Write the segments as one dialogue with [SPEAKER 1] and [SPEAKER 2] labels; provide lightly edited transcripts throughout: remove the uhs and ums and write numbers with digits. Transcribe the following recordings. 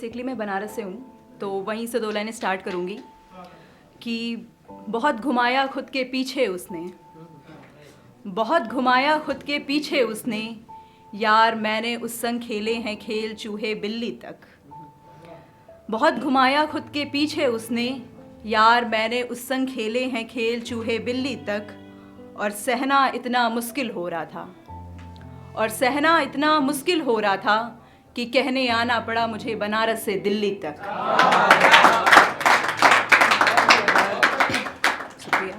[SPEAKER 1] Basically मैं बनारस से हूँ, तो वहीं से 2 लाइनें स्टार्ट करूँगी कि बहुत घुमाया खुद के पीछे उसने, बहुत घुमाया खुद के पीछे उसने, यार मैंने उस संग खेले हैं खेल चूहे बिल्ली तक। बहुत घुमाया खुद के पीछे उसने, यार मैंने उस संग खेले हैं खेल चूहे बिल्ली तक। और सहना इतना मुश्किल हो रहा था, और सहना इतना मुश्किल हो रहा था कि कहने आना पड़ा मुझे बनारस से दिल्ली तक। शुक्रिया।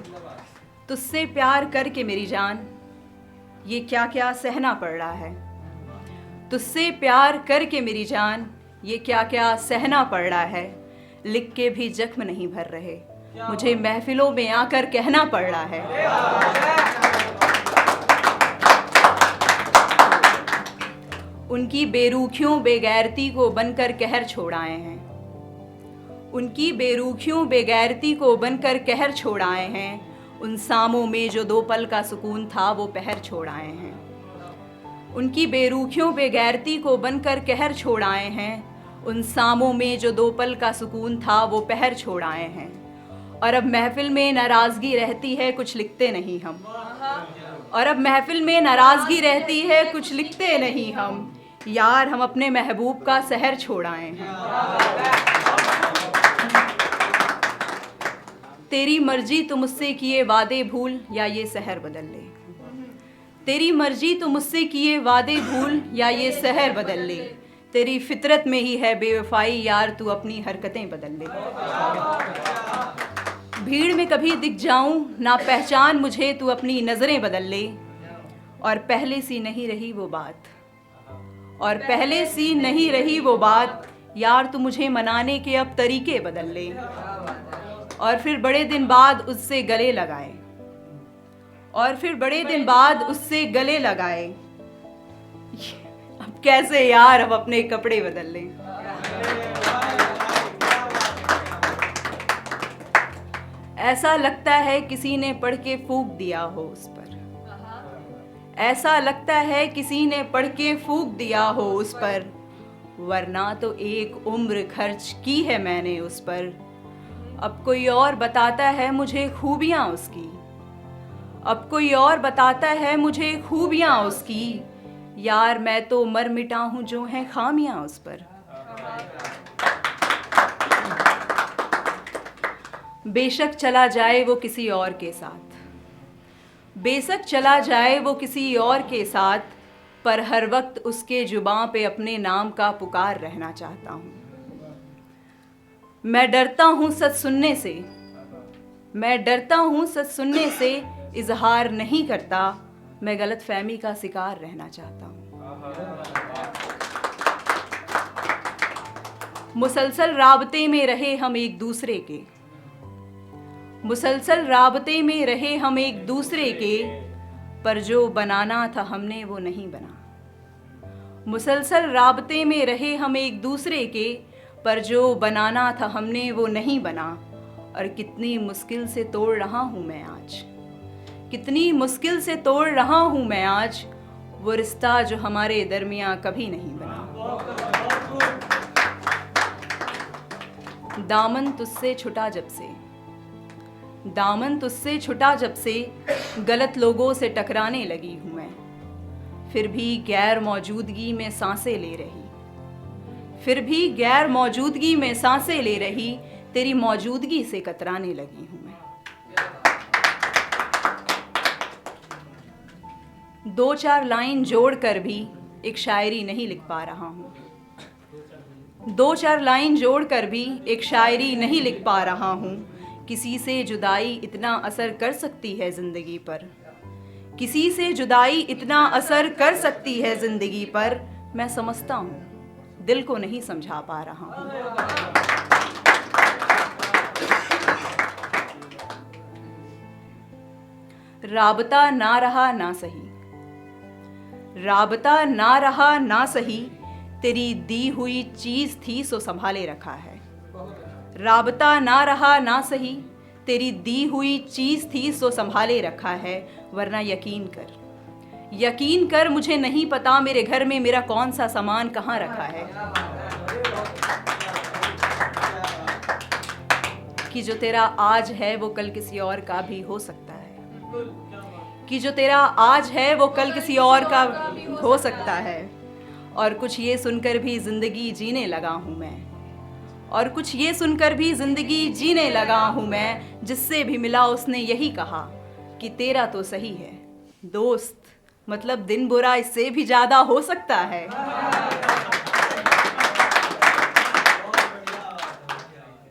[SPEAKER 1] तुझसे प्यार करके मेरी जान, ये क्या क्या सहना पड़ रहा है। तुझसे प्यार करके मेरी जान, ये क्या क्या सहना पड़ रहा है। लिख के भी जख्म नहीं भर रहे, मुझे महफिलों में आकर कहना पड़ रहा है। उनकी बेरुखियों बेगैरती को बनकर कहर छोड़ आए हैं, उनकी बेरुखियों बेगैरती को बनकर कहर छोड़ आए हैं। उन सामों में जो 2 पल का सुकून था वो पहर छोड़ आए हैं। उनकी बेरुखियों बेगैरती को बनकर कहर छोड़ आए हैं। उन सामों में जो 2 पल का सुकून था वो पहर छोड़ आए हैं। और अब महफिल में नाराज़गी रहती है कुछ लिखते नहीं हम, और अब महफिल में नाराज़गी रहती है कुछ लिखते नहीं हम। यार हम अपने महबूब का शहर छोड़ आए हैं। तेरी मर्जी तो मुझसे किए वादे भूल या ये शहर बदल ले। तेरी मर्जी तो मुझसे किए वादे भूल या ये शहर बदल ले। तेरी फितरत में ही है बेवफाई, यार तू अपनी हरकतें बदल ले। भीड़ में कभी दिख जाऊं ना पहचान मुझे, तू अपनी नज़रें बदल ले। और पहले सी नहीं रही वो बात, और पहले सी नहीं रही वो बात, यार तू मुझे मनाने के अब तरीके बदल ले। और फिर बड़े दिन बाद उससे गले लगाए, और फिर बड़े दिन बाद उससे गले लगाए। अब कैसे यार हम अपने कपड़े बदल लें। ऐसा लगता है किसी ने पढ़ के फूंक दिया हो उस पर, ऐसा लगता है किसी ने पढ़ के फूंक दिया हो उस पर। वरना तो एक उम्र खर्च की है मैंने उस पर। अब कोई और बताता है मुझे खूबियाँ उसकी, अब कोई और बताता है मुझे खूबियाँ उसकी। यार मैं तो मर मिटा हूँ जो हैं खामियाँ उस पर। बेशक चला जाए वो किसी और के साथ, बेशक चला जाए वो किसी और के साथ, पर हर वक्त उसके जुबां पे अपने नाम का पुकार रहना चाहता हूँ। मैं डरता हूँ सच सुनने से, मैं डरता हूँ सच सुनने से, इजहार नहीं करता। मैं गलतफहमी का शिकार रहना चाहता हूँ। मुसलसल राबते में रहे हम एक दूसरे के, मुसलसल राबते में रहे हम एक दूसरे के, पर जो बनाना था हमने वो नहीं बना। मुसलसल राबते में रहे हम एक दूसरे के, पर जो बनाना था हमने वो नहीं बना। और कितनी मुश्किल से तोड़ रहा हूँ मैं आज, कितनी मुश्किल से तोड़ रहा हूँ मैं आज, वो रिश्ता जो हमारे दरमियाँ कभी नहीं बना। दामन तुझसे छुटा जब से, दामन तुझसे छुटा जब से, गलत लोगों से टकराने लगी हूँ मैं। फिर भी गैर मौजूदगी में सांसें ले रही, फिर भी गैर मौजूदगी में सांसें ले रही, तेरी मौजूदगी से कतराने लगी हूँ मैं। 2-4 लाइन जोड़कर भी एक शायरी नहीं लिख पा रहा हूँ, 2-4 लाइन जोड़कर भी एक शायरी नहीं लिख पा रहा हूँ। किसी से जुदाई इतना असर कर सकती है ज़िंदगी पर, किसी से जुदाई इतना असर कर सकती है ज़िंदगी पर। मैं समझता हूँ, दिल को नहीं समझा पा रहा हूँ। राबता ना रहा ना सही, राबता ना रहा ना सही, तेरी दी हुई चीज़ थी सो संभाले रखा है। राबता ना रहा ना सही, तेरी दी हुई चीज़ थी सो संभाले रखा है। वरना यकीन कर, यकीन कर, मुझे नहीं पता मेरे घर में मेरा कौन सा सामान कहाँ रखा है। कि जो तेरा आज है वो कल किसी और का भी हो सकता है, कि जो तेरा आज है वो कल किसी और का हो सकता है। और कुछ ये सुनकर भी जिंदगी जीने लगा हूँ मैं, और कुछ ये सुनकर भी जिंदगी जीने लगा हूँ मैं। जिससे भी मिला उसने यही कहा कि तेरा तो सही है दोस्त, मतलब दिन बुरा इससे भी ज्यादा हो सकता है।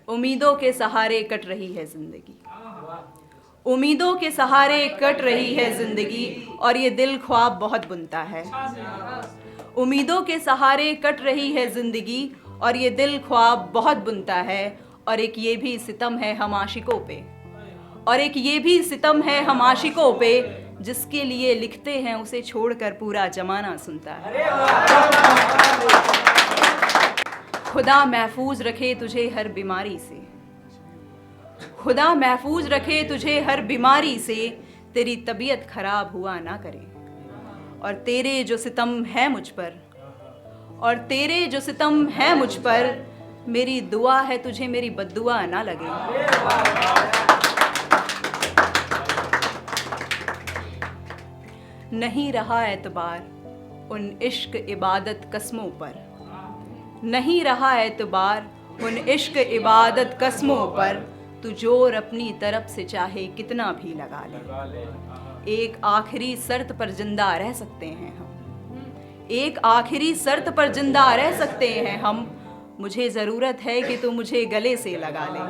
[SPEAKER 1] उम्मीदों के सहारे कट रही है जिंदगी, उम्मीदों के सहारे कट रही है जिंदगी, और ये दिल ख्वाब बहुत बुनता है। उम्मीदों के सहारे कट रही है जिंदगी, और ये दिल ख्वाब बहुत बुनता है। और एक ये भी सितम है हम आशिकों पे, और एक ये भी सितम है हम आशिकों पे, जिसके लिए लिखते हैं उसे छोड़कर पूरा जमाना सुनता है। खुदा महफूज रखे तुझे हर बीमारी से, खुदा महफूज रखे तुझे हर बीमारी से, तेरी तबीयत खराब हुआ ना करे। और तेरे जो सितम है मुझ पर, और तेरे जो सितम है मुझ पर, मेरी दुआ है तुझे मेरी बद्दुआ ना लगे। नहीं रहा एतबार उन इश्क इबादत कस्मों पर, नहीं रहा एतबार उन इश्क इबादत कस्मों पर, तू जोर अपनी तरफ से चाहे कितना भी लगा ले। एक आखिरी शर्त पर जिंदा रह सकते हैं हम, एक आखिरी शर्त पर जिंदा रह सकते हैं हम, मुझे ज़रूरत है कि तू मुझे गले से लगा ले।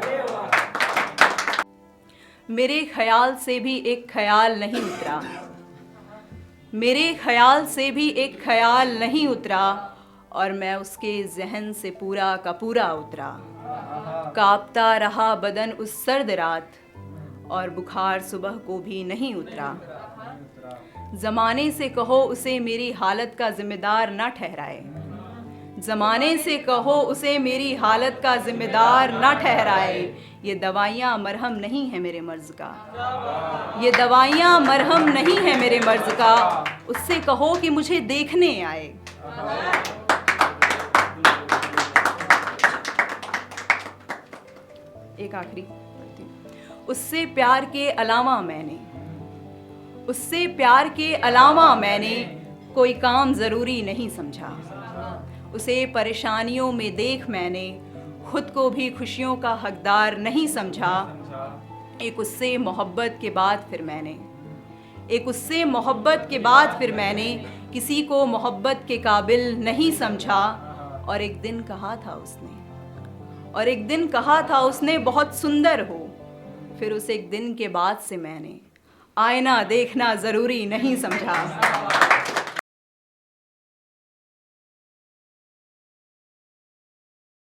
[SPEAKER 1] मेरे ख्याल से भी एक ख्याल नहीं उतरा, मेरे ख्याल से भी एक ख्याल नहीं उतरा, और मैं उसके जहन से पूरा का पूरा उतरा। कांपता रहा बदन उस सर्द रात, और बुखार सुबह को भी नहीं उतरा। ज़माने से कहो उसे मेरी हालत का जिम्मेदार ना ठहराए, ज़माने से कहो उसे मेरी हालत का जिम्मेदार ना ठहराए। ये दवाइयाँ मरहम नहीं है मेरे मर्ज़ का, ये दवाइयाँ मरहम नहीं है मेरे मर्ज़ का, उससे कहो कि मुझे देखने आए। एक आखिरी, उससे प्यार के अलावा मैंने, उससे प्यार के अलावा मैंने कोई काम ज़रूरी नहीं समझा। उसे परेशानियों में देख मैंने खुद को भी खुशियों का हकदार नहीं समझा। एक उससे मोहब्बत के बाद फिर मैंने, एक उससे मोहब्बत के बाद फिर मैंने किसी को मोहब्बत के काबिल नहीं समझा। और एक दिन कहा था उसने, और एक दिन कहा था उसने बहुत सुंदर हो। फिर उस एक दिन के बाद से मैंने आईना देखना ज़रूरी नहीं समझा।